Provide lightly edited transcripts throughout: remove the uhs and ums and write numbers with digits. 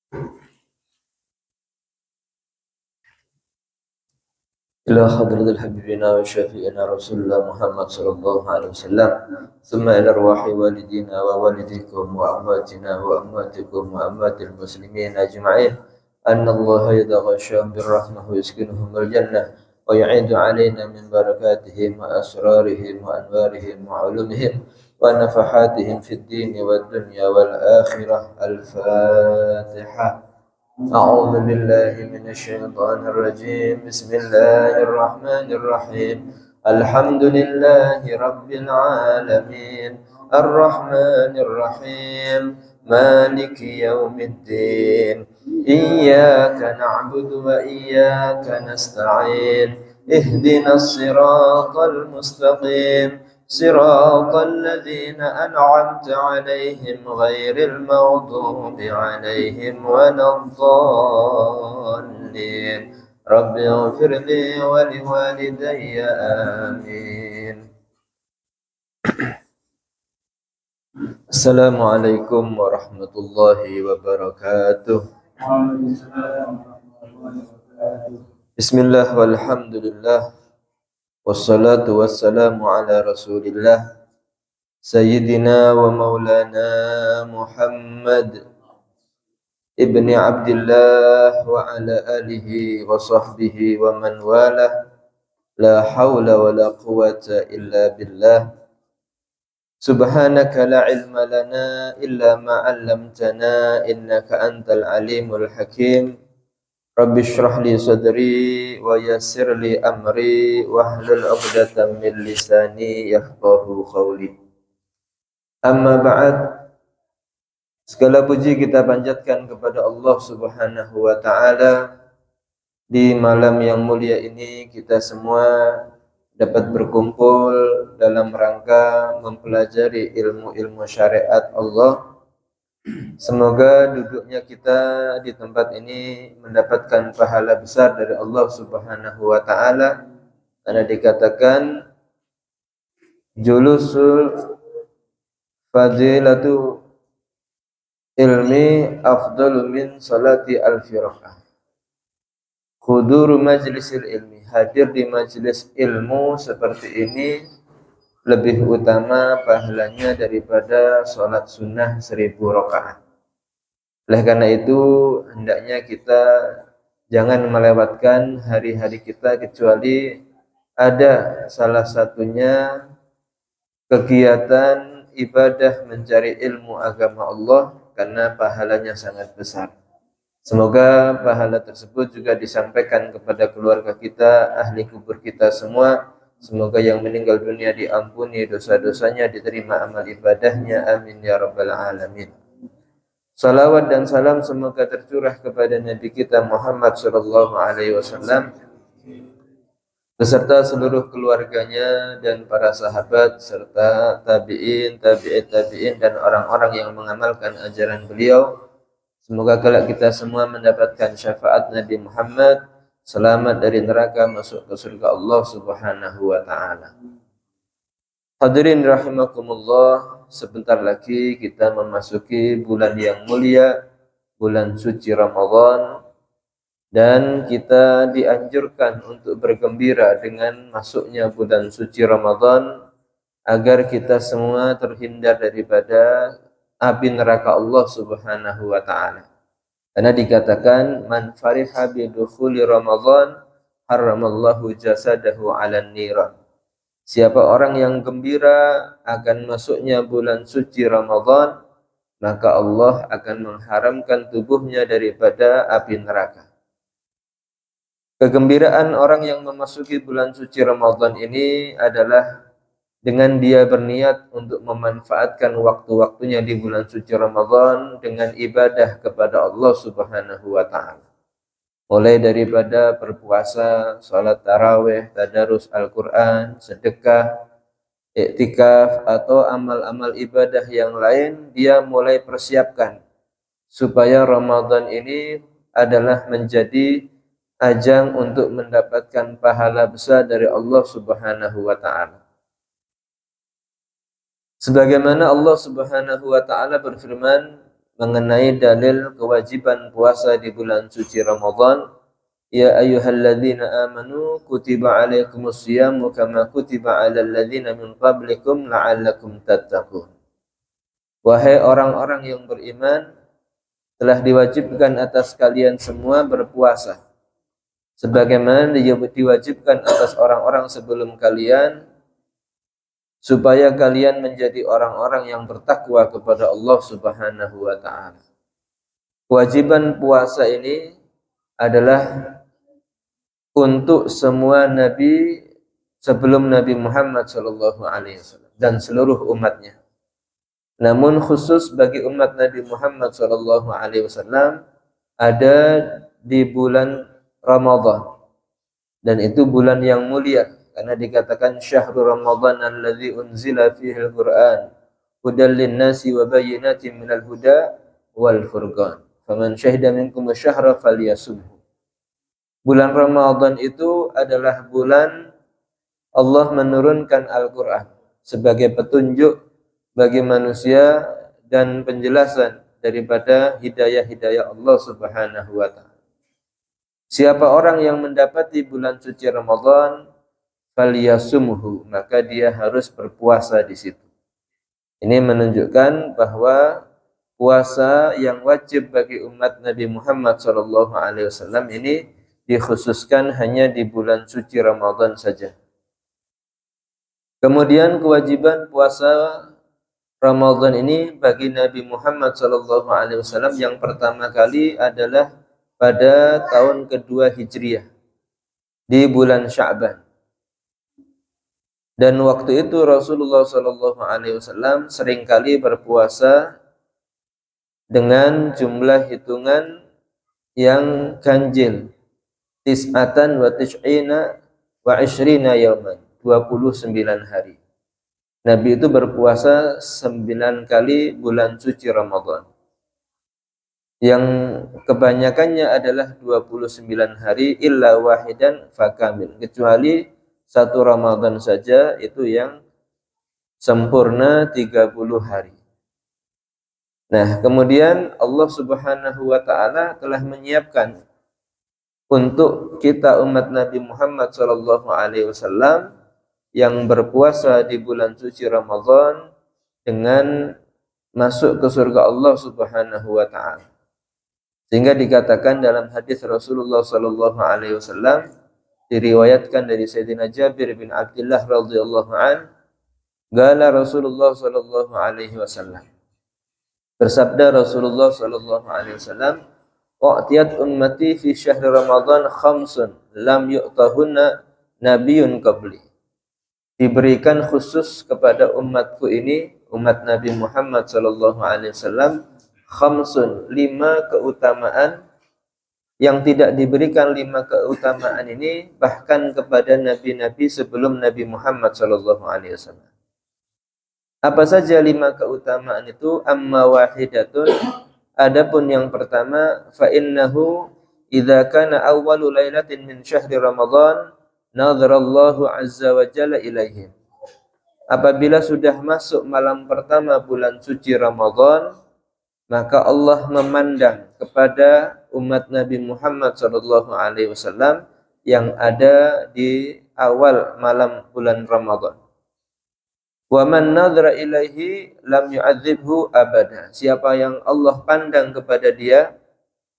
إلى حضرة حبيبنا وشفيعنا رسول الله محمد صلى الله عليه وسلم، ثم إلى أرواح والدينا ووالديكم وأمواتنا وأمواتكم وأموات المسلمين أجمعين، أن الله يتغشاهم بالرحمة ويسكنهم الجنة ويعيد علينا من بركاتهم وأسرارهم وأنوارهم وعلومهم ونفحاتهم في الدين والدنيا والآخرة. الفاتحة. أعوذ بالله من الشيطان الرجيم. بسم الله الرحمن الرحيم. الحمد لله رب العالمين الرحمن الرحيم مالك يوم الدين إياك نعبد وإياك نستعين اهدنا الصراط المستقيم صراط الذين أنعمت عليهم غير المغضوب عليهم ولا الضالين. رب اغفر لي ولوالدي آمين. Assalamualaikum warahmatullahi wabarakatuh. Bismillah walhamdulillah wassalatu wassalamu ala rasulillah Sayyidina wa maulana Muhammad ibni Abdillah wa ala alihi wa sahbihi wa man walah. La hawla wa la quwata illa billah. Subhanaka la ilma lana illa ma 'allamtana innaka antal alimul hakim. Rabbi shrah li sadri wa yassir li amri wahlul 'uqdatam min lisani yafqahu qawli. Amma ba'd. Segala puji kita panjatkan kepada Allah Subhanahu wa taala. Di malam yang mulia ini kita semua dapat berkumpul dalam rangka mempelajari ilmu-ilmu syariat Allah. Semoga duduknya kita di tempat ini mendapatkan pahala besar dari Allah Subhanahu wa taala, karena dikatakan julusul fadilatu ilmi afdalu min salati alfi rakaah. Huduru majlisil ilmi, hadir di majelis ilmu seperti ini lebih utama pahalanya daripada sholat sunnah 1000 rakaat. Oleh karena itu hendaknya kita jangan melewatkan hari-hari kita kecuali ada salah satunya kegiatan ibadah mencari ilmu agama Allah, karena pahalanya sangat besar. Semoga pahala tersebut juga disampaikan kepada keluarga kita, ahli kubur kita semua. Semoga yang meninggal dunia diampuni dosa-dosanya, diterima amal ibadahnya. Amin ya rabbal alamin. Salawat dan salam semoga tercurah kepada Nabi kita Muhammad sallallahu alaihi wasallam beserta seluruh keluarganya dan para sahabat serta tabi'in, tabi'in dan orang-orang yang mengamalkan ajaran beliau. Semoga kelak kita semua mendapatkan syafaat Nabi Muhammad, selamat dari neraka, masuk ke surga Allah Subhanahu wa taala. Hadirin rahimakumullah, sebentar lagi kita memasuki bulan yang mulia, bulan suci Ramadan, dan kita dianjurkan untuk bergembira dengan masuknya bulan suci Ramadan agar kita semua terhindar daripada api neraka Allah Subhanahu wa taala. Karena dikatakan man fariha bi dukhuli Ramadan haramallahu jasadahu 'alan niran. Siapa orang yang gembira akan masuknya bulan suci Ramadan, maka Allah akan mengharamkan tubuhnya daripada api neraka. Kegembiraan orang yang memasuki bulan suci Ramadan ini adalah dengan dia berniat untuk memanfaatkan waktu-waktunya di bulan suci Ramadan dengan ibadah kepada Allah Subhanahu wa taala. Mulai daripada berpuasa, salat tarawih, tadarus Al-Qur'an, sedekah, iktikaf atau amal-amal ibadah yang lain, dia mulai persiapkan supaya Ramadan ini adalah menjadi ajang untuk mendapatkan pahala besar dari Allah Subhanahu wa taala. Sebagaimana Allah Subhanahu wa taala berfirman, mengenai dalil kewajiban puasa di bulan suci Ramadan. Ya ayyuhalladzina amanu kutiba alaikumus syiyamu kama kutiba alal ladzina min qablikum la'allakum tattaqun. Wahai orang-orang yang beriman, telah diwajibkan atas kalian semua berpuasa sebagaimana diwajibkan atas orang-orang sebelum kalian, supaya kalian menjadi orang-orang yang bertakwa kepada Allah Subhanahu wa taala. Kewajiban puasa ini adalah untuk semua nabi sebelum Nabi Muhammad SAW dan seluruh umatnya. Namun khusus bagi umat Nabi Muhammad SAW ada di bulan Ramadan, dan itu bulan yang mulia karena dikatakan syahrul Ramadan alladzi unzila fihi al-Qur'an hudal lin-nasi wa bayyinatin minal huda wal furqan faman syahida minkum asy-syahra falyasumhu. Bulan Ramadan itu adalah bulan Allah menurunkan Al-Qur'an sebagai petunjuk bagi manusia dan penjelasan daripada hidayah-hidayah Allah Subhanahu wa taala. Siapa orang yang mendapati bulan suci Ramadan, falyasumhu, maka dia harus berpuasa di situ. Ini menunjukkan bahwa puasa yang wajib bagi umat Nabi Muhammad SAW ini dikhususkan hanya di bulan suci Ramadan saja. Kemudian kewajiban puasa Ramadan ini bagi Nabi Muhammad SAW yang pertama kali adalah pada tahun kedua Hijriah di bulan Sya'ban. Dan waktu itu Rasulullah SAW seringkali berpuasa dengan jumlah hitungan yang ganjil, tis'atan wa tis'ina wa ishrina yauman, 29 hari. Nabi itu berpuasa 9 kali bulan suci Ramadan. Yang kebanyakannya adalah 29 hari illa wahidan fakamil, kecuali satu Ramadan saja itu yang sempurna 30 hari. Nah, kemudian Allah Subhanahu wa taala telah menyiapkan untuk kita umat Nabi Muhammad SAW yang berpuasa di bulan suci Ramadan dengan masuk ke surga Allah Subhanahu wa taala. Sehingga dikatakan dalam hadis Rasulullah SAW, diriwayatkan dari Sayyidina Jabir bin Abdullah radhiyallahu an, qala Rasulullah sallallahu alaihi wasallam, bersabda Rasulullah sallallahu alaihi wasallam, "U'tiyat ummati fi syahr Ramadan khamsun lam yu'tahunna nabiyyun qabli." Diberikan khusus kepada umatku ini, umat Nabi Muhammad sallallahu alaihi wasallam, khamsun, 5 keutamaan yang tidak diberikan. 5 keutamaan ini bahkan kepada nabi-nabi sebelum Nabi Muhammad sallallahu alaihi wasallam. Apa saja 5 keutamaan itu? Amma wahidatun, adapun yang pertama, fa innahu idza kana awwalu lailatin min syahri Ramadan nadharallahu azza wa jalla ilaihim. Apabila sudah masuk malam pertama bulan suci Ramadan, maka Allah memandang kepada umat Nabi Muhammad SAW yang ada di awal malam bulan Ramadan. Wa man nadhara ilaihi lam yu'adzibhu abada. Siapa yang Allah pandang kepada dia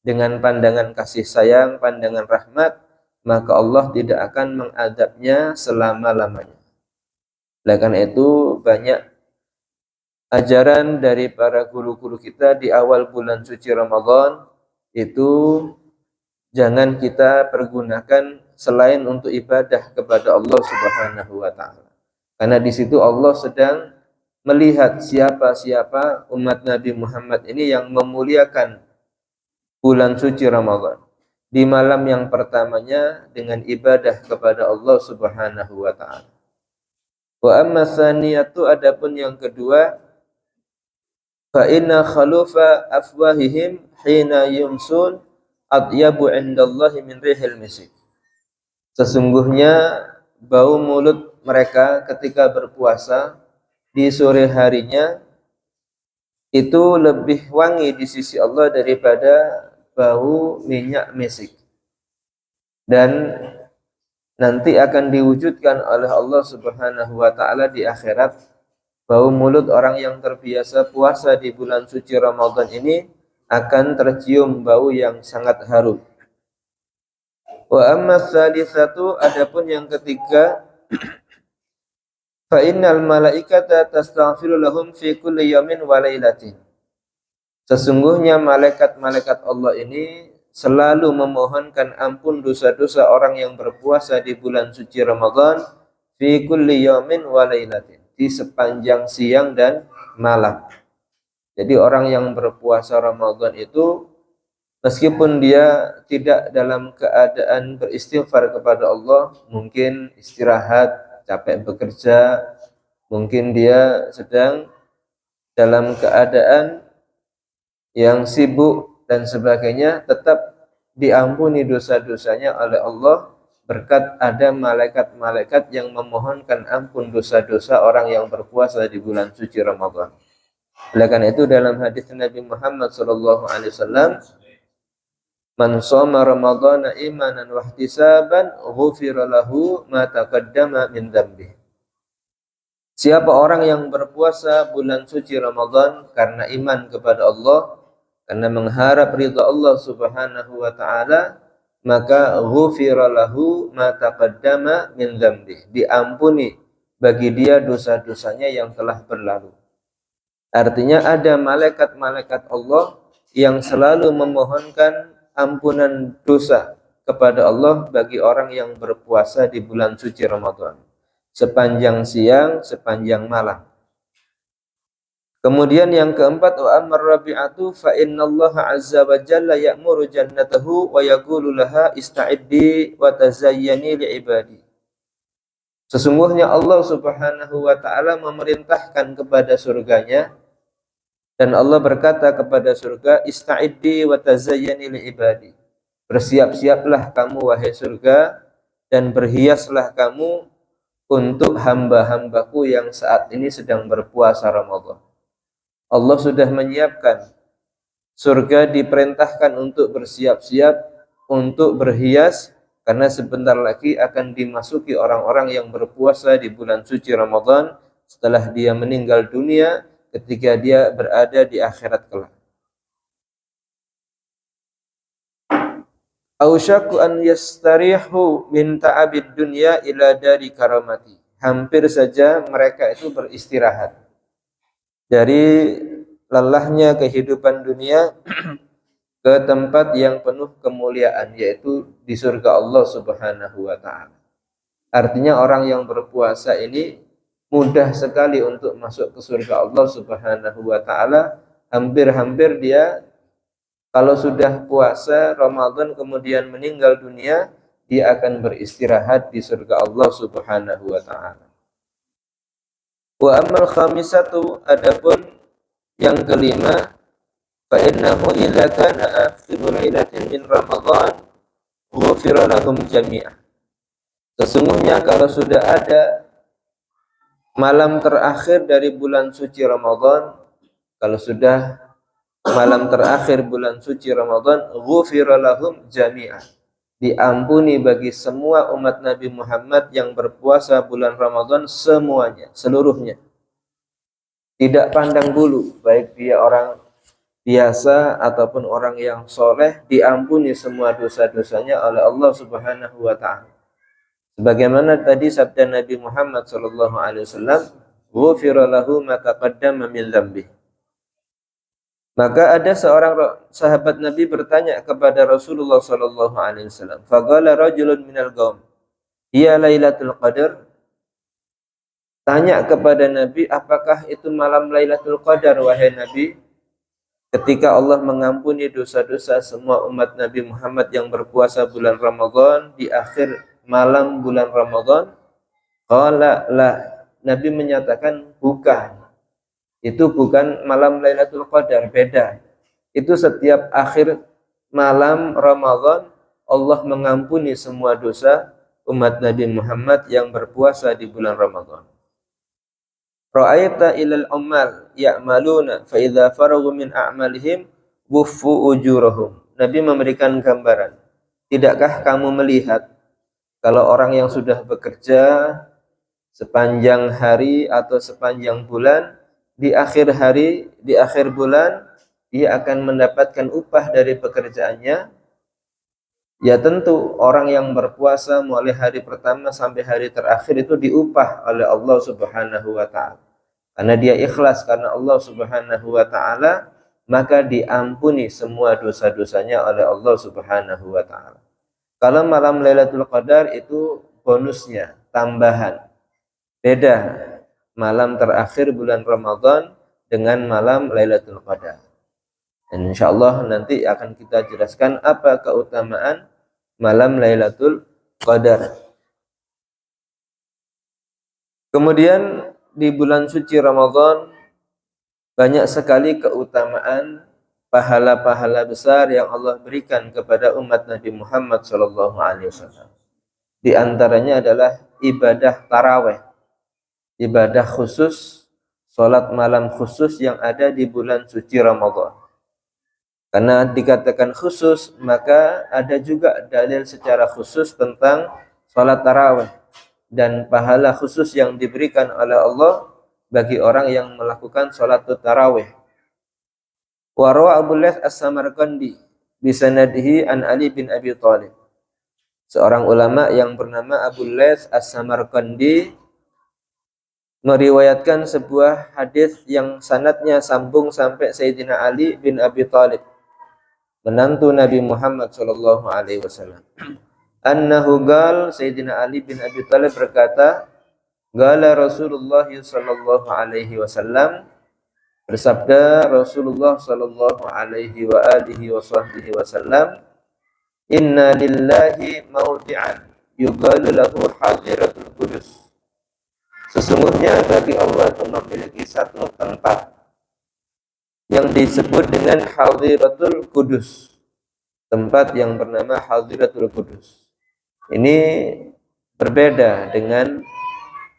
dengan pandangan kasih sayang, pandangan rahmat, maka Allah tidak akan mengadabnya selama-lamanya. Oleh karena itu banyak ajaran dari para guru-guru kita di awal bulan suci Ramadan itu jangan kita pergunakan selain untuk ibadah kepada Allah Subhanahu wa taala. Karena di situ Allah sedang melihat siapa-siapa umat Nabi Muhammad ini yang memuliakan bulan suci Ramadan di malam yang pertamanya dengan ibadah kepada Allah Subhanahu wa taala. Wa amma tsaniyatu, adapun yang kedua, fa inna khalufa afwahihim hina yumsun atyabu indallahi min rihil misik. Sesungguhnya bau mulut mereka ketika berpuasa di sore harinya itu lebih wangi di sisi Allah daripada bau minyak misik. Dan nanti akan diwujudkan oleh Allah Subhanahu wa taala di akhirat, bau mulut orang yang terbiasa puasa di bulan suci Ramadan ini akan tercium bau yang sangat harum. Wa amma tsalitsatu, adapun yang ketiga, fa innal malaikata tastaghfiru lahum fi kulli yawmin wa lailatin. Sesungguhnya malaikat-malaikat Allah ini selalu memohonkan ampun dosa-dosa orang yang berpuasa di bulan suci Ramadan fi kulli yawmin wa lailatin, di sepanjang siang dan malam. Jadi orang yang berpuasa Ramadan itu meskipun dia tidak dalam keadaan beristighfar kepada Allah, mungkin istirahat, capek bekerja, mungkin dia sedang dalam keadaan yang sibuk dan sebagainya, tetap diampuni dosa-dosanya oleh Allah berkat ada malaikat-malaikat yang memohonkan ampun dosa-dosa orang yang berpuasa di bulan suci Ramadan. Oleh karena itu dalam hadis Nabi Muhammad SAW, man shoma ramadhana imanan wa ihtisaban ghufira lahu ma taqaddama min dzambi. Siapa orang yang berpuasa bulan suci Ramadan karena iman kepada Allah, karena mengharap ridha Allah Subhanahu wa taala, maka ghufira lahu ma taqaddama min dzambi, diampuni bagi dia dosa-dosanya yang telah berlalu. Artinya ada malaikat-malaikat Allah yang selalu memohonkan ampunan dosa kepada Allah bagi orang yang berpuasa di bulan suci Ramadan, sepanjang siang, sepanjang malam. Kemudian yang keempat, wa amar rabi'atu fa innallaha azza wa jalla ya'muru jannatahu wa yaqulu laha ista'iddi wa tazayyani li ibadi. Sesungguhnya Allah Subhanahu wa taala memerintahkan kepada surganya, dan Allah berkata kepada surga, ista'iddi wa tazayyani li ibadi. Bersiap-siaplah kamu wahai surga dan berhiaslah kamu untuk hamba-hambaku yang saat ini sedang berpuasa Ramadan. Allah sudah menyiapkan, surga diperintahkan untuk bersiap-siap, untuk berhias, karena sebentar lagi akan dimasuki orang-orang yang berpuasa di bulan suci Ramadan setelah dia meninggal dunia, ketika dia berada di akhirat kelak. Ausyaku an yastarihu min ta'abid dunya ila dari karamati. Hampir saja mereka itu beristirahat dari lelahnya kehidupan dunia ke tempat yang penuh kemuliaan, yaitu di surga Allah Subhanahu wa taala. Artinya orang yang berpuasa ini mudah sekali untuk masuk ke surga Allah Subhanahu wa taala. Hampir-hampir dia kalau sudah puasa Ramadan kemudian meninggal dunia, dia akan beristirahat di surga Allah Subhanahu wa taala. Wa amal khamisatu, adapun yang kelima, fa innahu idza kana akhiru lailatin min Ramadan ghufira lahum jami'ah. Sesungguhnya kalau sudah ada malam terakhir dari bulan suci Ramadan, kalau sudah malam terakhir bulan suci Ramadan, ghufira lahum jami'ah, diampuni bagi semua umat Nabi Muhammad yang berpuasa bulan Ramadan semuanya, seluruhnya. Tidak pandang bulu, baik dia orang biasa ataupun orang yang soleh, diampuni semua dosa-dosanya oleh Allah Subhanahu wa taala. Sebagaimana tadi sabda Nabi Muhammad sallallahu alaihi wasallam, ghufira lahu ma taqaddama min dzambi. Maka ada seorang sahabat Nabi bertanya kepada Rasulullah sallallahu alaihi wasallam, faqala rajulun minal qaum, hiya lailatul qadar. Tanya kepada Nabi, apakah itu malam Lailatul Qadar wahai Nabi? Ketika Allah mengampuni dosa-dosa semua umat Nabi Muhammad yang berpuasa bulan Ramadan di akhir malam bulan Ramadan. Qala la, Nabi menyatakan bukan. Itu bukan malam Lailatul Qadar, beda. Itu setiap akhir malam Ramadan Allah mengampuni semua dosa umat Nabi Muhammad yang berpuasa di bulan Ramadan. ra'aita ilal ummal ya'maluna fa idza faragu min a'malihim wuffu ujurahum. Nabi memberikan gambaran. Tidakkah kamu melihat kalau orang yang sudah bekerja sepanjang hari atau sepanjang bulan, di akhir hari, di akhir bulan dia akan mendapatkan upah dari pekerjaannya? Ya tentu orang yang berpuasa mulai hari pertama sampai hari terakhir itu diupah oleh Allah Subhanahu wa taala. Karena dia ikhlas karena Allah Subhanahu wa taala, maka diampuni semua dosa-dosanya oleh Allah Subhanahu wa taala. Kalau malam Lailatul Qadar itu bonusnya, tambahan. Beda malam terakhir bulan Ramadan dengan malam Lailatul Qadar. Dan insyaallah nanti akan kita jelaskan apa keutamaan malam Lailatul Qadar. Kemudian di bulan suci Ramadan banyak sekali keutamaan pahala-pahala besar yang Allah berikan kepada umat Nabi Muhammad SAW. Di antaranya adalah ibadah taraweh, ibadah khusus, sholat malam khusus yang ada di bulan suci Ramadan. Karena dikatakan khusus, maka ada juga dalil secara khusus tentang sholat tarawih dan pahala khusus yang diberikan oleh Allah bagi orang yang melakukan sholat tarawih. Wa rawa Abu Laits As-Samarqandi bisanadihi an Ali bin Abi Thalib. Seorang ulama yang bernama Abu Laits As-Samarqandi meriwayatkan sebuah hadis yang sanadnya sambung sampai Sayyidina Ali bin Abi Thalib, menantu Nabi Muhammad sallallahu alaihi wasallam. Annahu gal, Sayyidina Ali bin Abi Thalib berkata, gala Rasulullah sallallahu alaihi wasallam, bersabda Rasulullah sallallahu alaihi wa alihi wasallam, inna lillahi mawdi'an yuqalu lahu hadiratul qudus. Sesungguhnya bagi Allah itu memiliki satu tempat yang disebut dengan Hadiratul Qudus, tempat yang bernama Hadiratul Qudus. Ini berbeda dengan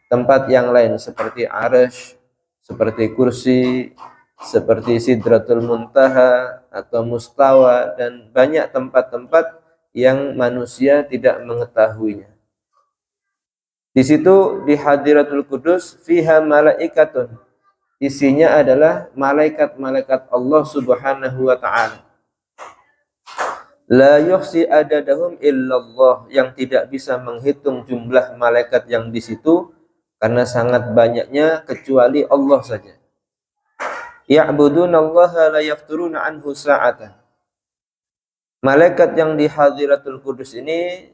tempat yang lain seperti Arsy, seperti kursi, seperti Sidratul Muntaha atau Mustawa, dan banyak tempat-tempat yang manusia tidak mengetahuinya. Di situ di Hadiratul Qudus fiha malaikatun, isinya adalah malaikat-malaikat Allah Subhanahu wa taala. La yuhsi adadahum illallah, yang tidak bisa menghitung jumlah malaikat yang di situ karena sangat banyaknya kecuali Allah saja. Ya'budunallaha la yafturuna anhu sa'atan. Malaikat yang di Hadiratul Qudus ini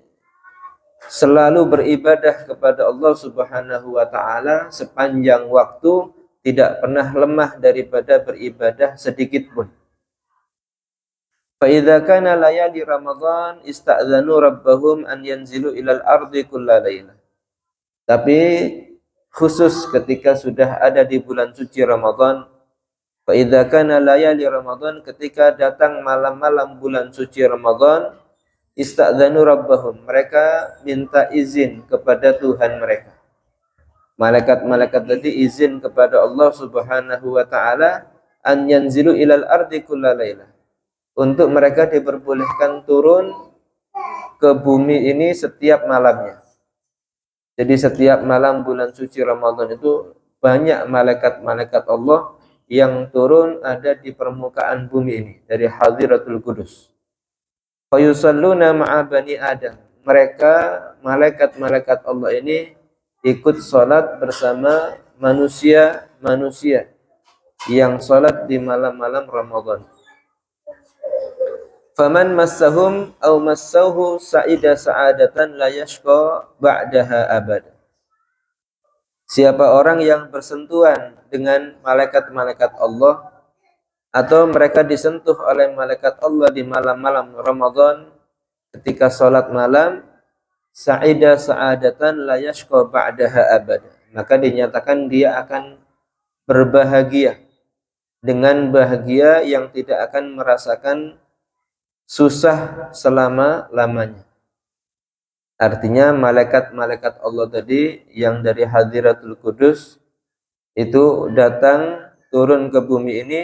selalu beribadah kepada Allah Subhanahu wa taala sepanjang waktu, tidak pernah lemah daripada beribadah sedikit pun. Fa idza kana layali Ramadan ista'dzanu rabbahum an yanzilu ilal ardi kullalaila. Tapi khusus ketika sudah ada di bulan suci Ramadan, fa idza kana layali Ramadan, ketika datang malam-malam bulan suci Ramadan, ista'dzanu rabbahum, mereka minta izin kepada Tuhan mereka. Malaikat-malaikat tadi izin kepada Allah Subhanahu wa taala an yanzilu ilal ardi kullalaila, untuk mereka diperbolehkan turun ke bumi ini setiap malamnya. Jadi setiap malam bulan suci Ramadan itu banyak malaikat-malaikat Allah yang turun ada di permukaan bumi ini dari Hadiratul Qudus. Fa yusalluna ma'a bani Adam, mereka malaikat-malaikat Allah ini ikut sholat bersama manusia-manusia yang sholat di malam-malam Ramadan. Faman massahum aw massahu sa'ida sa'adatan la yashqa ba'daha abada. Siapa orang yang bersentuhan dengan malaikat-malaikat Allah atau mereka disentuh oleh malaikat Allah di malam-malam Ramadan ketika sholat malam, sa'ida sa'adatan la yashqa ba'daha abada, maka dinyatakan dia akan berbahagia dengan bahagia yang tidak akan merasakan susah selama-lamanya. Artinya malaikat-malaikat Allah tadi yang dari Hadiratul Qudus itu datang turun ke bumi ini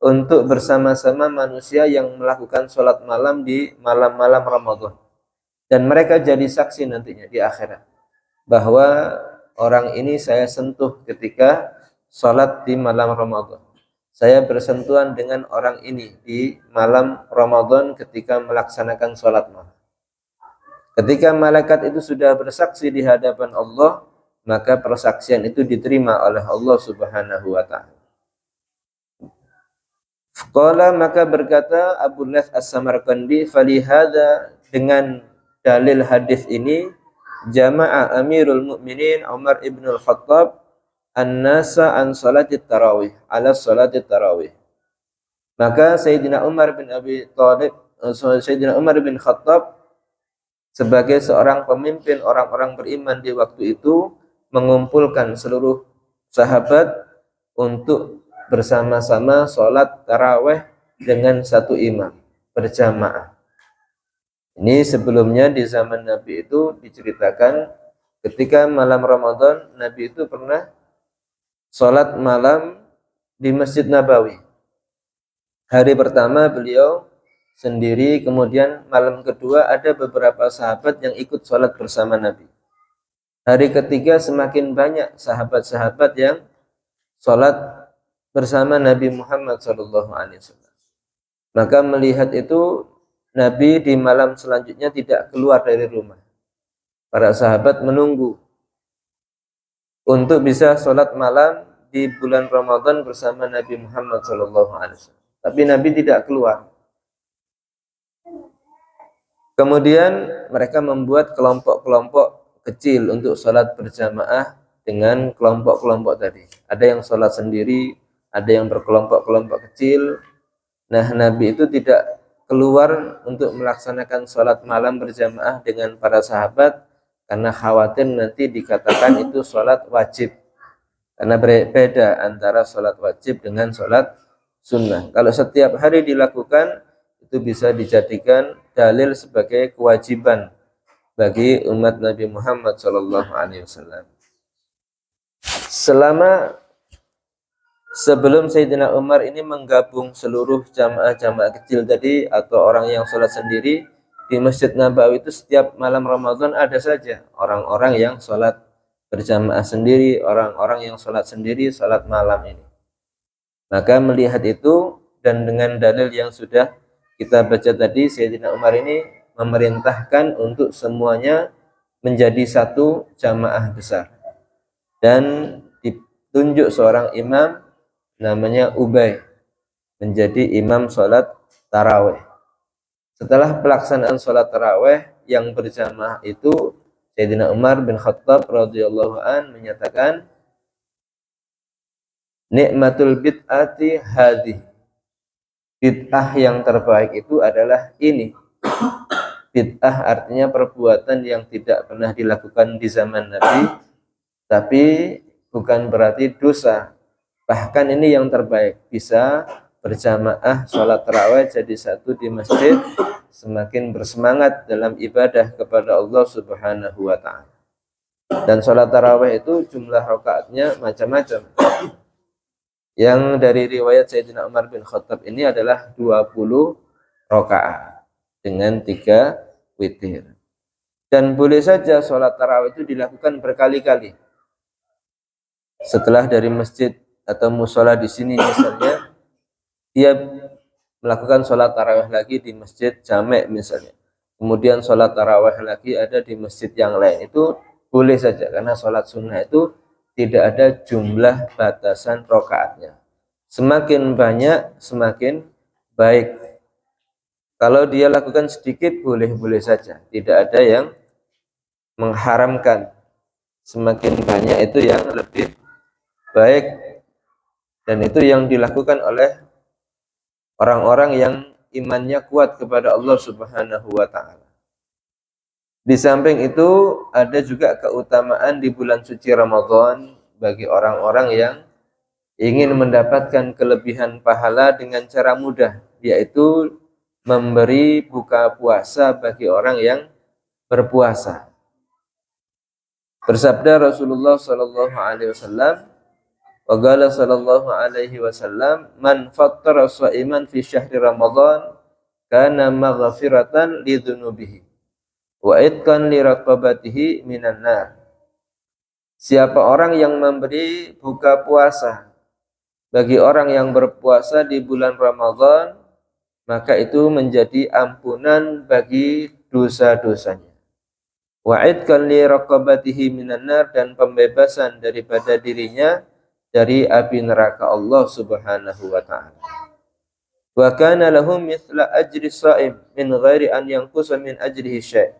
untuk bersama-sama manusia yang melakukan sholat malam di malam-malam Ramadan. Dan mereka jadi saksi nantinya di akhirat bahwa orang ini saya sentuh ketika sholat di malam Ramadan. Saya bersentuhan dengan orang ini di malam Ramadan ketika melaksanakan sholat malam. Ketika malaikat itu sudah bersaksi di hadapan Allah, maka persaksian itu diterima oleh Allah Subhanahu wa taala. Qala, maka berkata Abu Lath As-Samarqandi, falihada, dengan dalil hadis ini jama'a Amirul Mukminin Umar ibn al-Khattab an-nasa an salatit tarawih ala salatit tarawih. Maka Sayyidina Umar bin Abi Thalib, Sayyidina Umar bin Khattab sebagai seorang pemimpin orang-orang beriman di waktu itu mengumpulkan seluruh sahabat untuk bersama-sama sholat taraweh dengan satu imam berjamaah. Ini sebelumnya di zaman Nabi itu diceritakan ketika malam Ramadan Nabi itu pernah sholat malam di Masjid Nabawi. Hari pertama beliau sendiri, kemudian malam kedua ada beberapa sahabat yang ikut sholat bersama Nabi. Hari ketiga semakin banyak sahabat-sahabat yang sholat bersama Nabi Muhammad SAW. Maka melihat itu Nabi di malam selanjutnya tidak keluar dari rumah. Para sahabat menunggu untuk bisa sholat malam di bulan Ramadan bersama Nabi Muhammad SAW. Tapi Nabi tidak keluar. Kemudian mereka membuat kelompok-kelompok kecil untuk sholat berjamaah dengan kelompok-kelompok tadi. Ada yang sholat sendiri, ada yang berkelompok-kelompok kecil. Nah, Nabi itu tidak keluar untuk melaksanakan sholat malam berjamaah dengan para sahabat karena khawatir nanti dikatakan itu sholat wajib. Karena berbeda antara sholat wajib dengan sholat sunnah. Kalau setiap hari dilakukan, itu bisa dijadikan dalil sebagai kewajiban bagi umat Nabi Muhammad SAW. Sebelum Sayyidina Umar ini menggabung seluruh jamaah-jamaah kecil tadi atau orang yang sholat sendiri di Masjid Nabawi, itu setiap malam Ramadan ada saja orang-orang yang sholat berjamaah sendiri, orang-orang yang sholat sendiri, sholat malam ini. Maka melihat itu dan dengan dalil yang sudah kita baca tadi, Sayyidina Umar ini memerintahkan untuk semuanya menjadi satu jamaah besar. Dan ditunjuk seorang imam namanya Ubay menjadi imam sholat taraweh. Setelah pelaksanaan sholat taraweh yang berjamaah itu, Sayyidina Umar bin Khattab radhiyallahu an menyatakan, nikmatul bid'ati hadhihi, bid'ah yang terbaik itu adalah ini. Bid'ah artinya perbuatan yang tidak pernah dilakukan di zaman Nabi, tapi bukan berarti dosa. Bahkan ini yang terbaik, bisa berjamaah sholat tarawih jadi satu di masjid, semakin bersemangat dalam ibadah kepada Allah Subhanahu wa ta'ala. Dan sholat tarawih itu jumlah rakaatnya macam-macam. Yang dari riwayat Sayyidina Umar bin Khattab ini adalah 20 rakaat dengan 3 witir. Dan boleh saja sholat tarawih itu dilakukan berkali-kali. Setelah dari masjid atau musola di sini misalnya, dia melakukan sholat tarawih lagi di masjid Jamek misalnya. Kemudian sholat tarawih lagi ada di masjid yang lain. Itu boleh saja karena sholat sunnah itu tidak ada jumlah batasan rakaatnya. Semakin banyak semakin baik. Kalau dia lakukan sedikit boleh-boleh saja, tidak ada yang mengharamkan. Semakin banyak itu yang lebih baik, dan itu yang dilakukan oleh orang-orang yang imannya kuat kepada Allah Subhanahu wa ta'ala. Di samping itu ada juga keutamaan di bulan suci Ramadan bagi orang-orang yang ingin mendapatkan kelebihan pahala dengan cara mudah, yaitu memberi buka puasa bagi orang yang berpuasa. Bersabda Rasulullah SAW, Wa qala sallallahu alaihi wasallam, man fattara sha'iman fi syahri Ramadan kana maghfiratan li dzunubihi wa itqan li raqabatihi minan nar. Siapa orang yang memberi buka puasa bagi orang yang berpuasa di bulan Ramadan, maka itu menjadi ampunan bagi dosa-dosanya. Wa itqan li raqabatihi minan nar, dan pembebasan daripada dirinya dari api neraka Allah Subhanahu wa taala. Wa kana lahum mithla ajri shaim min ghairi an yanqusa min ajrihi syai'.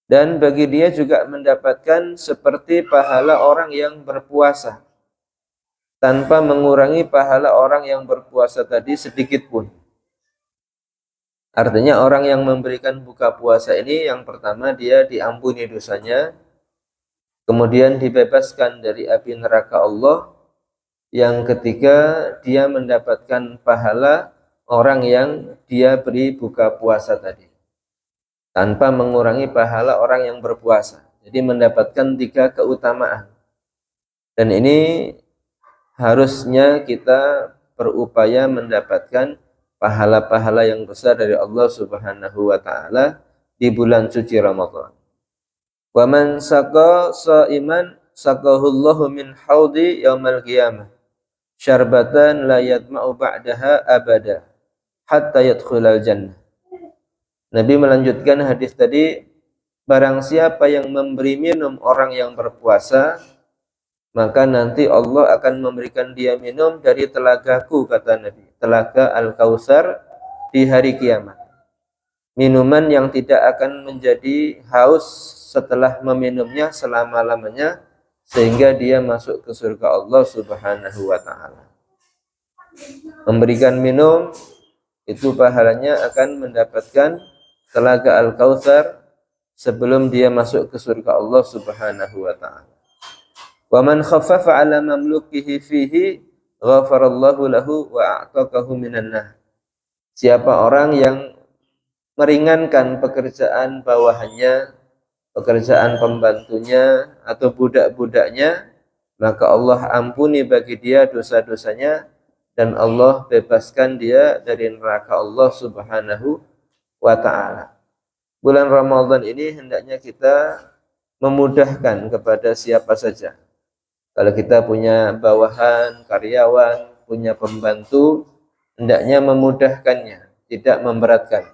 Dan bagi dia juga mendapatkan seperti pahala orang yang berpuasa tanpa mengurangi pahala orang yang berpuasa tadi sedikit pun. Artinya orang yang memberikan buka puasa ini, yang pertama dia diampuni dosanya, kemudian dibebaskan dari api neraka Allah. Yang ketiga, dia mendapatkan pahala orang yang dia beri buka puasa tadi, tanpa mengurangi pahala orang yang berpuasa. Jadi mendapatkan 3 keutamaan. Dan ini harusnya kita berupaya mendapatkan pahala-pahala yang besar dari Allah Subhanahu wa taala di bulan suci Ramadan. Wa man saqa sha'iman saqahullahu min haudi yaumal qiyamah syarbatan la yatma'u ba'daha abada hatta yadkhulal jannah. Nabi melanjutkan hadis tadi, barang siapa yang memberi minum orang yang berpuasa, maka nanti Allah akan memberikan dia minum dari telagaku, kata Nabi, telaga Al-Kautsar di hari kiamat. Minuman yang tidak akan menjadi haus setelah meminumnya selama-lamanya, sehingga dia masuk ke surga Allah Subhanahu wa taala. Memberikan minum itu pahalanya akan mendapatkan telaga Al-Kautsar sebelum dia masuk ke surga Allah Subhanahu wa taala. Wa man khaffafa 'ala mamlukihi fihi ghafarallahu lahu wa a'taqahu minan nar. Siapa orang yang meringankan pekerjaan bawahannya, pekerjaan pembantunya atau budak-budaknya, maka Allah ampuni bagi dia dosa-dosanya dan Allah bebaskan dia dari neraka Allah Subhanahu wa ta'ala. Bulan Ramadan ini hendaknya kita memudahkan kepada siapa saja. Kalau kita punya bawahan, karyawan, punya pembantu, hendaknya memudahkannya, tidak memberatkan,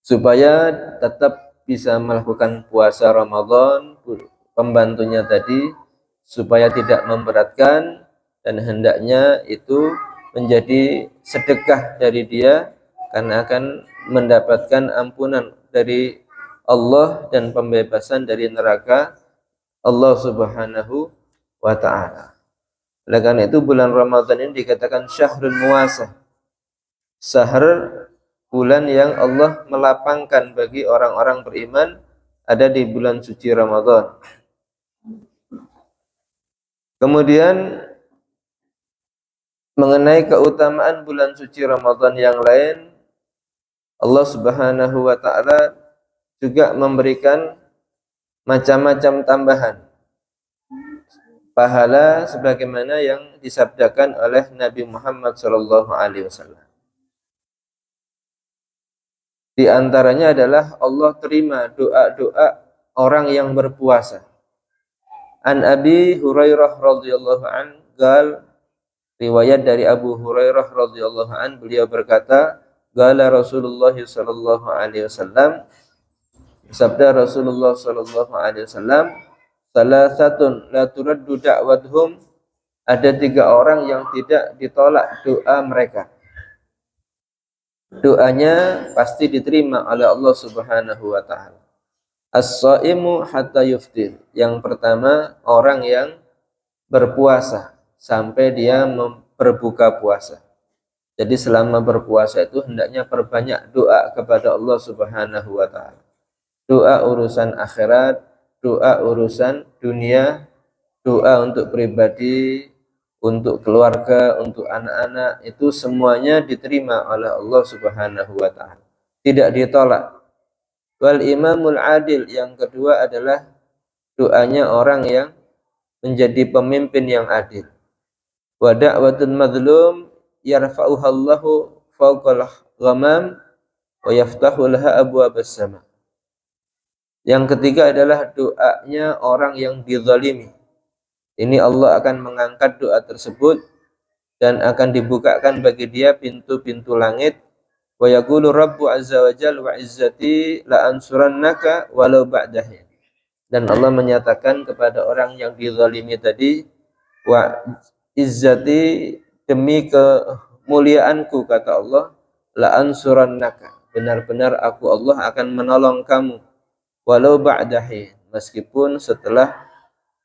supaya tetap bisa melakukan puasa Ramadan, pembantunya tadi, supaya tidak memberatkan, dan hendaknya itu menjadi sedekah dari dia, karena akan mendapatkan ampunan dari Allah dan pembebasan dari neraka Allah Subhanahu wa ta'ala. Oleh karena itu bulan Ramadan ini dikatakan syahrul muasah, syahr, bulan yang Allah melapangkan bagi orang-orang beriman ada di bulan suci Ramadan. Kemudian mengenai keutamaan bulan suci Ramadan yang lain, Allah Subhanahu wa ta'ala juga memberikan macam-macam tambahan pahala sebagaimana yang disabdakan oleh Nabi Muhammad SAW. Di antaranya adalah Allah terima doa-doa orang yang berpuasa. An Abi Hurairah radhiyallahu an gal, riwayat dari Abu Hurairah radhiyallahu an, beliau berkata, qala Rasulullah sallallahu alaihi wasallam, sabda Rasulullah sallallahu alaihi wasallam, salasatun la turaddu da'watuhum, ada 3 orang yang tidak ditolak doa mereka. Doanya pasti diterima oleh Allah Subhanahu wa taala. As-shaimu hatta yuftir. Yang pertama, orang yang berpuasa sampai dia berbuka puasa. Jadi selama berpuasa itu hendaknya perbanyak doa kepada Allah Subhanahu wa taala. Doa urusan akhirat, doa urusan dunia, doa untuk pribadi, untuk keluarga, untuk anak-anak, itu semuanya diterima oleh Allah Subhanahu wa taala. Tidak ditolak. Wal imamul adil, yang kedua adalah doanya orang yang menjadi pemimpin yang adil. Wa da'watul madlum yarfa'uha Allahu fawqal ghamam wa yaftahu laha abwaabas sama. Yang ketiga adalah doanya orang yang dizalimi. Ini Allah akan mengangkat doa tersebut dan akan dibukakan bagi dia pintu-pintu langit. Wa yaqulu Rabbu azza wa jalla wa izzati la ansurannaka walau ba'dahin. Dan Allah menyatakan kepada orang yang dizalimi tadi, wa izzati, demi kemuliaanku kata Allah, la ansurannaka, benar-benar aku Allah akan menolong kamu, walau ba'dahin, meskipun setelah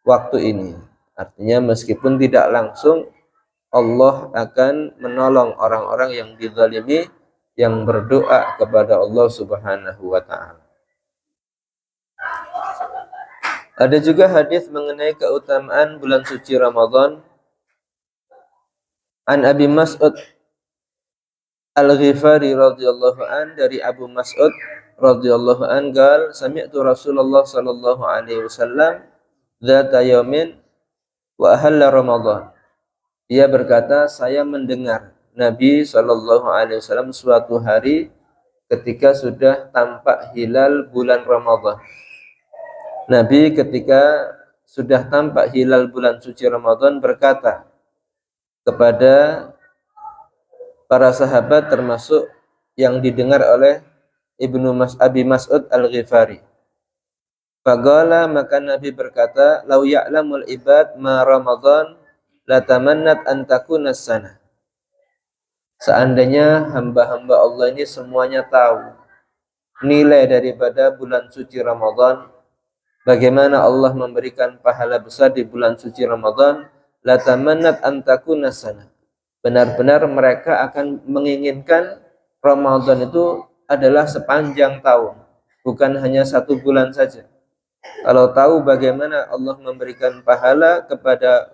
waktu ini. Artinya meskipun tidak langsung, Allah akan menolong orang-orang yang dizalimi yang berdoa kepada Allah Subhanahu wa taala. Ada juga hadis mengenai keutamaan bulan suci Ramadan. An Abi Mas'ud Al-Ghifari radhiyallahu an, dari Abu Mas'ud radhiyallahu an, gal sami'tu Rasulullah sallallahu alaihi wasallam dzata yaumin wa ahalla Ramadan. Dia berkata, saya mendengar Nabi sallallahu alaihi wasallam suatu hari ketika sudah tampak hilal bulan Ramadan. Nabi ketika sudah tampak hilal bulan suci Ramadan berkata kepada para sahabat, termasuk yang didengar oleh Abi Mas'ud Al-Ghifari. Faqala, maka Nabi berkata, lau ya'lamul ibad ma Ramadan la tamannat an takuna sana. Seandainya hamba-hamba Allah ini semuanya tahu nilai daripada bulan suci Ramadan, bagaimana Allah memberikan pahala besar di bulan suci Ramadan, la tamannat an takuna sana. Benar-benar mereka akan menginginkan Ramadan itu adalah sepanjang tahun, bukan hanya satu bulan saja. Kalau tahu bagaimana Allah memberikan pahala kepada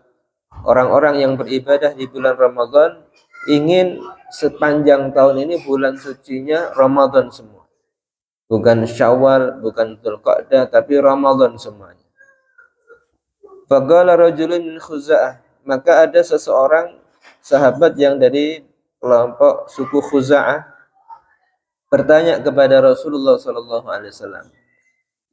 orang-orang yang beribadah di bulan Ramadan, ingin sepanjang tahun ini bulan sucinya Ramadan semua. Bukan Syawal, bukan Dzulqa'dah, tapi Ramadan semuanya. Faqala rajulun min Khuza'ah, maka ada seseorang sahabat yang dari kelompok suku Khuza'ah bertanya kepada Rasulullah sallallahu alaihi wasallam,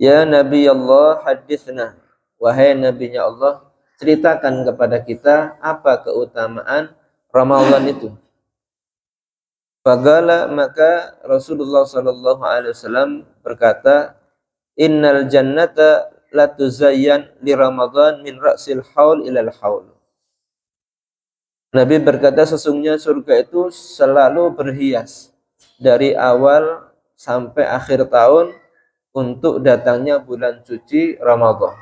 ya Nabi Allah, hadithna, wahai Nabinya Allah, ceritakan kepada kita apa keutamaan Ramadan itu. Faqala, maka Rasulullah sallallahu alaihi wasallam berkata, innal jannata la tuzayyan li Ramadan min ra'sil haul ilal haul. Nabi berkata, sesungguhnya surga itu selalu berhias dari awal sampai akhir tahun untuk datangnya bulan suci Ramadan.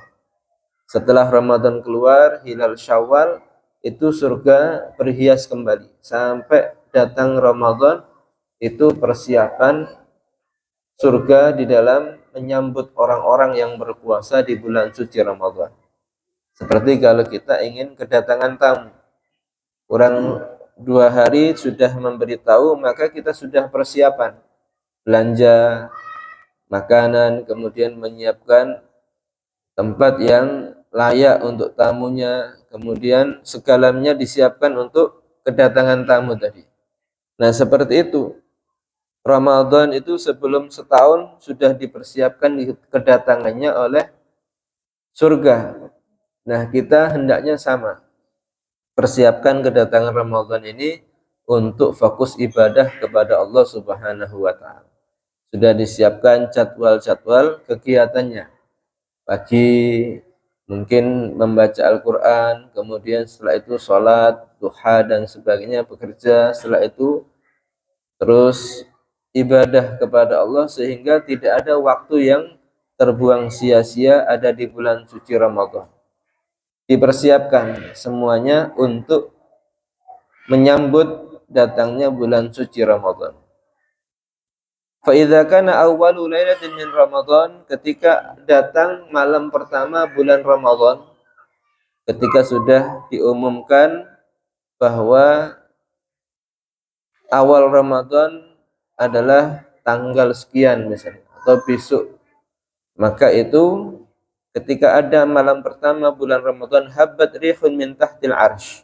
Setelah Ramadan keluar, hilal Syawal, itu surga berhias kembali. Sampai datang Ramadan, itu persiapan surga di dalam menyambut orang-orang yang berpuasa di bulan suci Ramadan. Seperti kalau kita ingin kedatangan tamu, kurang 2 hari sudah memberitahu, maka kita sudah persiapan belanja makanan, kemudian menyiapkan tempat yang layak untuk tamunya, kemudian segalanya disiapkan untuk kedatangan tamu tadi. Nah, seperti itu. Ramadan itu sebelum setahun sudah dipersiapkan kedatangannya oleh surga. Nah, kita hendaknya sama. Persiapkan kedatangan Ramadan ini untuk fokus ibadah kepada Allah Subhanahu wa taala. Sudah disiapkan jadwal-jadwal kegiatannya. Pagi mungkin membaca Al-Qur'an, kemudian setelah itu sholat, duha dan sebagainya, bekerja, setelah itu terus ibadah kepada Allah, sehingga tidak ada waktu yang terbuang sia-sia ada di bulan suci Ramadan. Dipersiapkan semuanya untuk menyambut datangnya bulan suci Ramadan. Fa idza kana awwalu lailatin min Ramadan, ketika datang malam pertama bulan Ramadan, ketika sudah diumumkan bahwa awal Ramadan adalah tanggal sekian misalnya atau besok, maka itu ketika ada malam pertama bulan Ramadan, habbat rihun min tahtil arsh,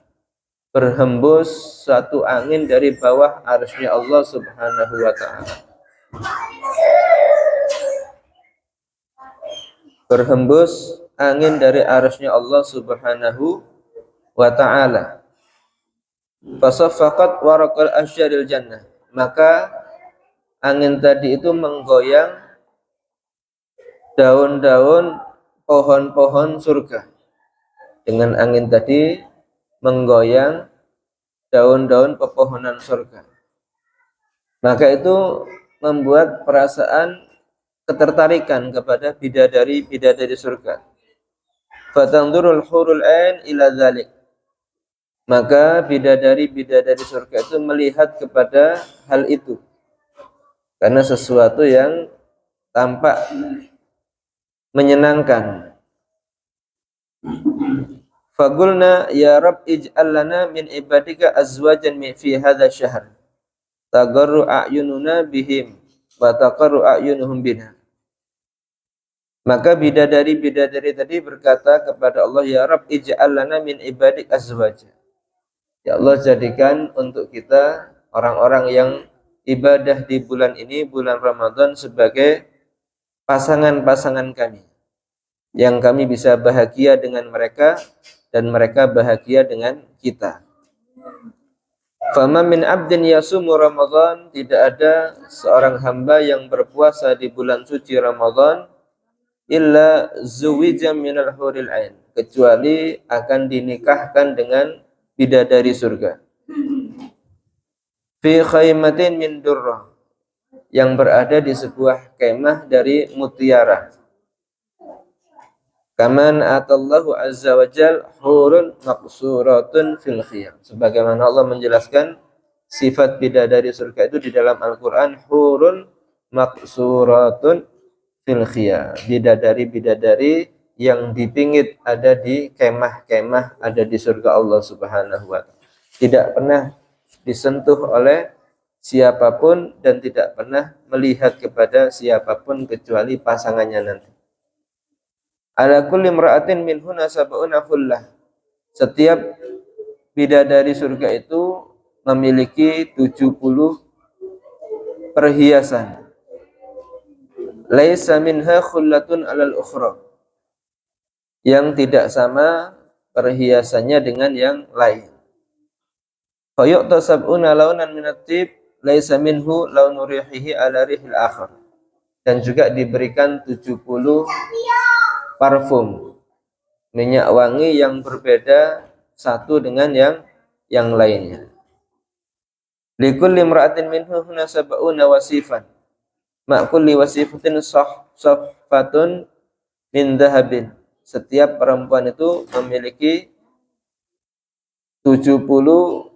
berhembus suatu angin dari bawah arsy Allah Subhanahu wa taala. Berhembus angin dari arsy Allah Subhanahu wa taala. Fasaffaqat waraqal asyjaril jannah, maka angin tadi itu menggoyang daun-daun pohon-pohon surga. Dengan angin tadi menggoyang daun-daun pepohonan surga. Maka itu membuat perasaan ketertarikan kepada bidadari-bidadari surga. Fatanzurul hurul ain ila dzalik. Maka bidadari-bidadari surga itu melihat kepada hal itu. Karena sesuatu yang tampak menyenangkan. Fagulna ya Rabb ij'al lana min ibadika azwajan fi hadha syahr tagarru a'yununa bihim wa taqarru a'yunuhum bina. Maka bidadari-bidadari tadi berkata kepada Allah, ya Rabb ij'al lana min ibadik azwaja. Ya Allah, jadikan untuk kita orang-orang yang ibadah di bulan ini, bulan Ramadan, sebagai pasangan-pasangan kami, yang kami bisa bahagia dengan mereka dan mereka bahagia dengan kita. Fama min abdin yasumu Ramadan, tidak ada seorang hamba yang berpuasa di bulan suci Ramadan illa zuwija minal huril ain, kecuali akan dinikahkan dengan bidadari surga. Fi khaymatin min durrah, yang berada di sebuah kemah dari mutiara. Kaman atallahu azza wa jal hurun maqsuratun fil khiyam, sebagaimana Allah menjelaskan sifat bidadari surga itu di dalam Al-Qur'an, hurun maqsuratun fil khiyam, bidadari-bidadari yang dipingit ada di kemah-kemah ada di surga Allah Subhanahu wa taala. Tidak pernah disentuh oleh siapapun dan tidak pernah melihat kepada siapapun kecuali pasangannya nanti. Ala kulli imra'atin minhunna sab'una khullah. Setiap bidadari surga itu memiliki 70 perhiasan. Laisa minha khullatun 'alal ukhra, yang tidak sama perhiasannya dengan yang lain. Fa yu'ta sab'una launan minat tib laisa minhu launu rihihi 'ala rihil akhar. Dan juga diberikan 70 parfum, minyak wangi yang berbeda satu dengan yang lainnya. Likulli imra'atin minhunna sab'una wasifan, ma kulli wasifatin saffatun min dhahabin. Setiap perempuan itu memiliki 70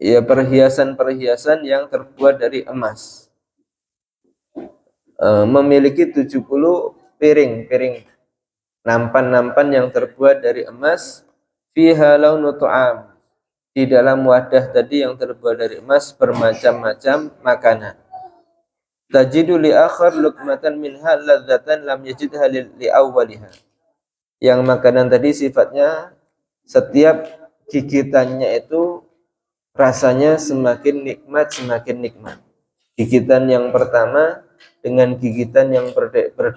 perhiasan-perhiasan yang terbuat dari emas. Memiliki 70 piring nampan-nampan yang terbuat dari emas, fiha launu tu'am, di dalam wadah tadi yang terbuat dari emas bermacam-macam makanan. Tajidu li akhar luqmatan minha ladzatan lam yajidha li awwaliha. Yang makanan tadi sifatnya setiap gigitannya itu rasanya semakin nikmat. Gigitan yang pertama dengan gigitan yang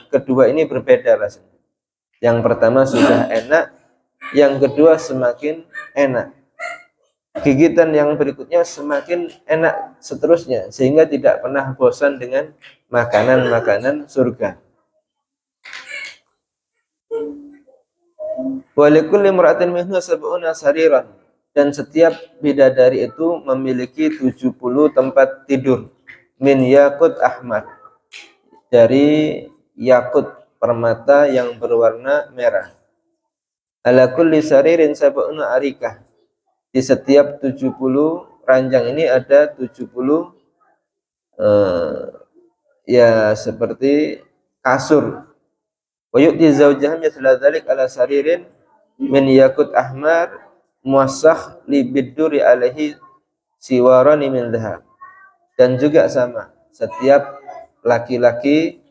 kedua ini berbeda rasanya. Yang pertama sudah enak, yang kedua semakin enak. Gigitan yang berikutnya semakin enak seterusnya, sehingga tidak pernah bosan dengan makanan-makanan surga. Wa likulli imra'atin minhu sab'una sariran, dan setiap bidadari itu memiliki 70 tempat tidur min yakut ahmar, dari yakut permata yang berwarna merah. Ala kulli saririn sab'una arikah, di setiap 70 ranjang ini ada 70 seperti kasur. Wa yu'ti zawjaha mithla dzalik ala saririn min yakut ahmar muwassakh li bidduri alaihi siwarani min dhahab. Dan juga sama, setiap laki-laki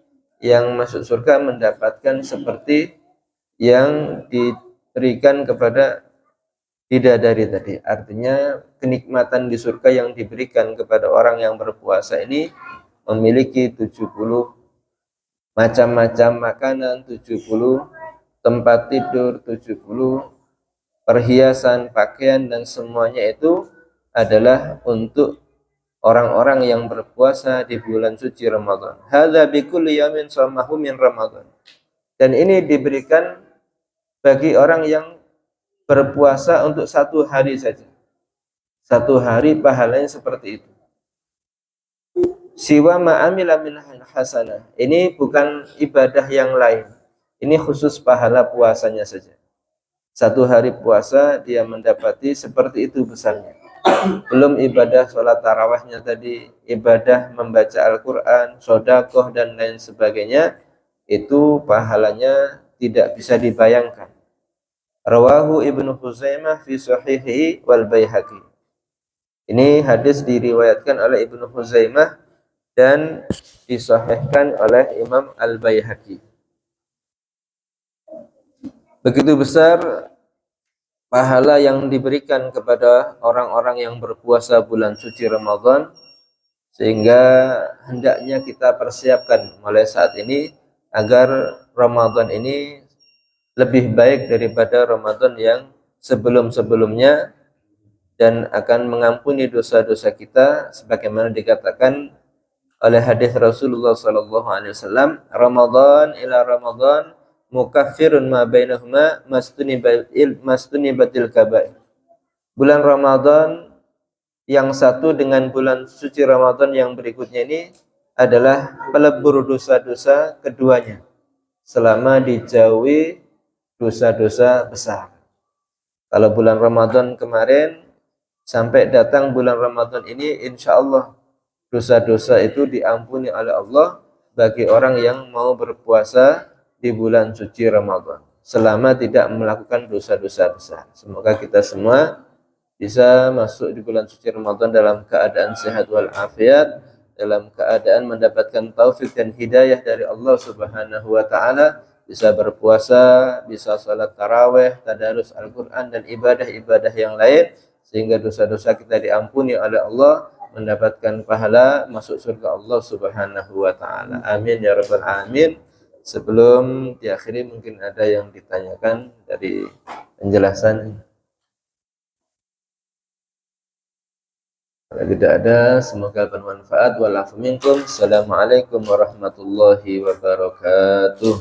yang masuk surga mendapatkan seperti yang diberikan kepada bidadari tadi. Artinya kenikmatan di surga yang diberikan kepada orang yang berpuasa ini memiliki 70 macam-macam makanan, 70 tempat tidur, 70 perhiasan, pakaian, dan semuanya itu adalah untuk orang-orang yang berpuasa di bulan suci Ramadan. Hadza bikulli yamin shamahu min Ramadan. Dan ini diberikan bagi orang yang berpuasa untuk satu hari saja. Satu hari pahalanya seperti itu. Siwa ma'amila min hasanah. Ini bukan ibadah yang lain. Ini khusus pahala puasanya saja. Satu hari puasa dia mendapati seperti itu besarnya. Belum ibadah sholat tarawihnya tadi, ibadah membaca Al-Quran, sodakoh, dan lain sebagainya. Itu pahalanya tidak bisa dibayangkan. Rawahu Ibnu Khuzaimah fi sahihi wal Baihaqi. Ini hadis diriwayatkan oleh Ibnu Khuzaimah dan disahihkan oleh Imam Al-Baihaqi. Begitu besar pahala yang diberikan kepada orang-orang yang berpuasa bulan suci Ramadan, sehingga hendaknya kita persiapkan mulai saat ini agar Ramadan ini lebih baik daripada Ramadan yang sebelum-sebelumnya dan akan mengampuni dosa-dosa kita sebagaimana dikatakan oleh hadis Rasulullah sallallahu alaihi wasallam, Ramadan ila Ramadan mukaffirun ma bainahuma mastunibatil kabair. Bulan Ramadan yang satu dengan bulan suci Ramadan yang berikutnya ini adalah pelebur dosa-dosa keduanya selama dijauhi dosa-dosa besar. Kalau bulan Ramadan kemarin sampai datang bulan Ramadan ini, insya Allah dosa-dosa itu diampuni oleh Allah bagi orang yang mau berpuasa di bulan suci Ramadan selama tidak melakukan dosa-dosa besar. Semoga kita semua bisa masuk di bulan suci Ramadan dalam keadaan sehat walafiat, dalam keadaan mendapatkan taufik dan hidayah dari Allah Subhanahu wa taala, bisa berpuasa, bisa salat tarawih, tadarus Al-Qur'an, dan ibadah-ibadah yang lain sehingga dosa-dosa kita diampuni oleh Allah, mendapatkan pahala masuk surga Allah Subhanahu wa taala. Amin ya rabbal alamin. Sebelum diakhiri mungkin ada yang ditanyakan dari penjelasan. Kalau tidak ada, semoga bermanfaat. Walafu minkum. Assalamualaikum warahmatullahi wabarakatuh.